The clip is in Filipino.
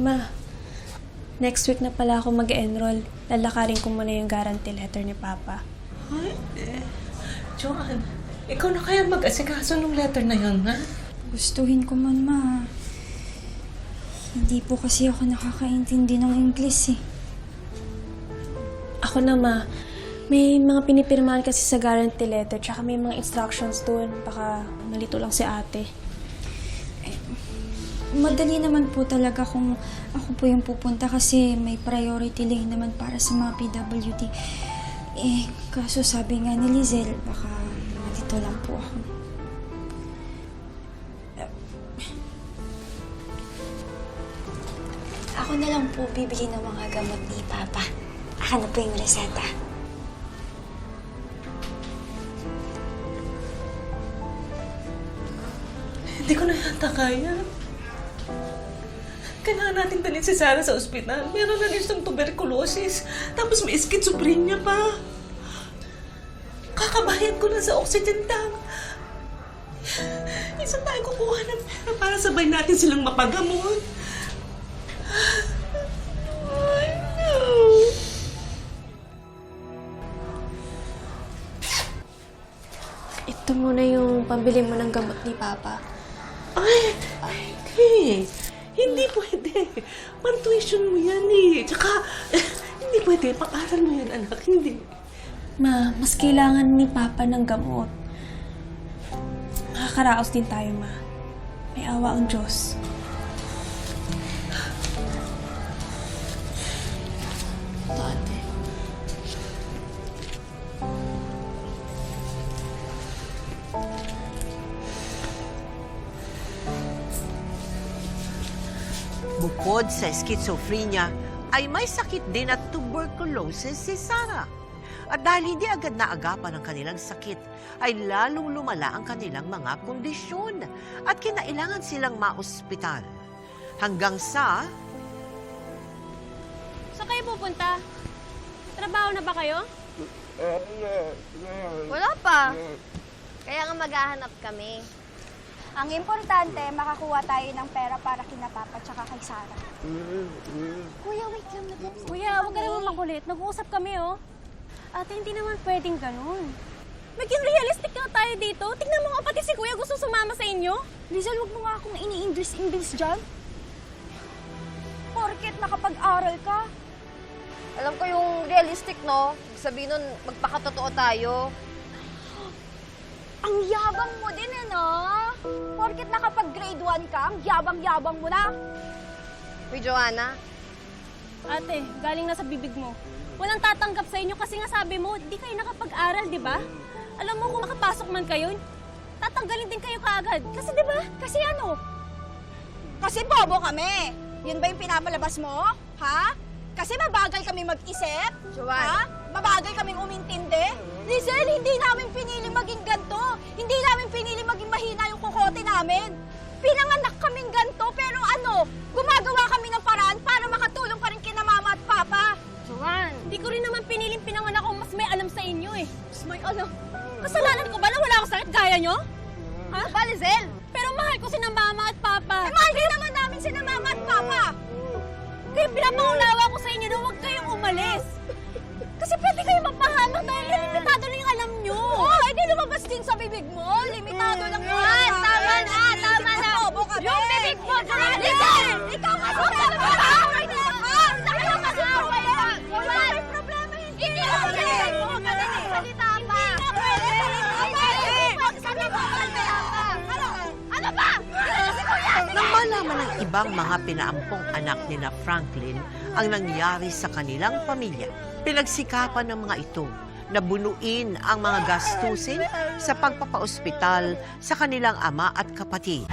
Ma, next week na pala ako mag-enroll. Lalakarin ko muna yung guarantee letter ni Papa. Ay, Joanne, ikaw na kaya mag-asikaso ng letter na yun, ha? Gustuhin ko man, Ma. Hindi po kasi ako nakakaintindi ng English, eh. Ako na, Ma. May mga pinipirmahan kasi sa guarantee letter, tsaka may mga instructions doon. Baka nalito lang si ate. Madali naman po talaga kung ako po yung pupunta kasi may priority lane naman para sa mga PWD. Kaso sabi nga ni Lizelle, baka dito lang po ako. Ako na lang po bibili ng mga gamot ni Papa. Ako na po yung reseta. Hindi ko na yata kaya. Kailangan natin dalhin si Sarah sa ospital. Meron na rin siyang tuberculosis. Tapos may schizophrenia pa. Kakabayad ko na sa oxygen tank. Isang tayo kukuha ng pera para sabay natin silang mapagamot. Ay, no. Ito muna yung pambili mo ng gamot ni Papa. Ay, hindi. Hindi pwede. Pang-tuition mo yan eh. Tsaka, hindi pwede. Pang-aral mo yan, anak. Hindi. Ma, mas kailangan ni Papa ng gamot. Nakakaraos din tayo, Ma. May awa ang Diyos. Ito, ate. Bukod sa schizophrenia, ay may sakit din at tuberculosis si Sarah. At dahil hindi agad naagapan ang kanilang sakit, ay lalong lumala ang kanilang mga kondisyon at kinailangan silang maospital. Hanggang sa... Saan kayo pupunta? Trabaho na ba kayo? Wala pa. Kaya nga maghahanap kami. Ang importante, makakuha tayo ng pera para kina Papa tsaka kay Sarah. Kuya, wait lang. Kuya, huwag ka naman makulit. Nag-uusap kami, oh. Ate, hindi naman pwedeng ganun. Maging realistic nga tayo dito. Tingnan mo nga pati si Kuya gusto sumama sa inyo. Lizelle, wag mo nga akong ini-English dyan. Porket nakapag-aral ka. Alam ko yung realistic, no? Sabihin nun, magpakatotoo tayo. Ang yabang mo din, no? Porket nakapag-grade 1 ka, ang yabang-yabang mo na. Uy, Joanna, Ate, galing na sa bibig mo. Walang tatanggap sa inyo kasi nga sabi mo, di kayo nakapag-aral, di ba? Alam mo kung makapasok man kayo, tatanggalin din kayo kaagad. Kasi di ba? Kasi ano? Kasi bobo kami. Yun ba yung pinapalabas mo? Ha? Kasi mabagal kami mag-isip? Joanna. Ha? Mabagal kaming umintindi? Lizelle, hindi namin pinili maging ganto. Hindi namin pinili maging mahina yung kukote namin. Pinanganak kaming ganto, pero ano? Gumagawa kami ng paraan para makatulong pa rin kina Mama at Papa. Joanne, di ko rin naman piniling pinanganak kung mas may alam sa inyo eh. Mas may alam. Kasalanan ko ba na wala akong sakit gaya nyo? Ha? Ba, Lizelle? Pero mahal ko sina Mama at Papa. Eh, mahal din naman namin sina Mama at Papa. Kaya pinapaunawa ko sa inyo na huwag kayong umalis. Kasi pwede kayo mapahamak dahil limitado lang yung alam nyo. Oh, hindi lumabas din sa bibig mo. Limitado lang yun. Tama na, tama na. Bobo ka, Yung bibig mo, Joanna. Lizelle! Ikaw nga sa away na yan! Laki lang kasi away yan! Wala may problema hindi! Hindi ako ganyan. Huwag ka na nagsalita pa. Sabi mo, Ano ba? Kasi kuya! Nang malaman ng ibang mga pinaampong anak ni na Franklin ang nangyari sa kanilang pamilya, pinagsikapan ng mga ito na bunuin ang mga gastusin sa pagpapaospital sa kanilang ama at kapatid.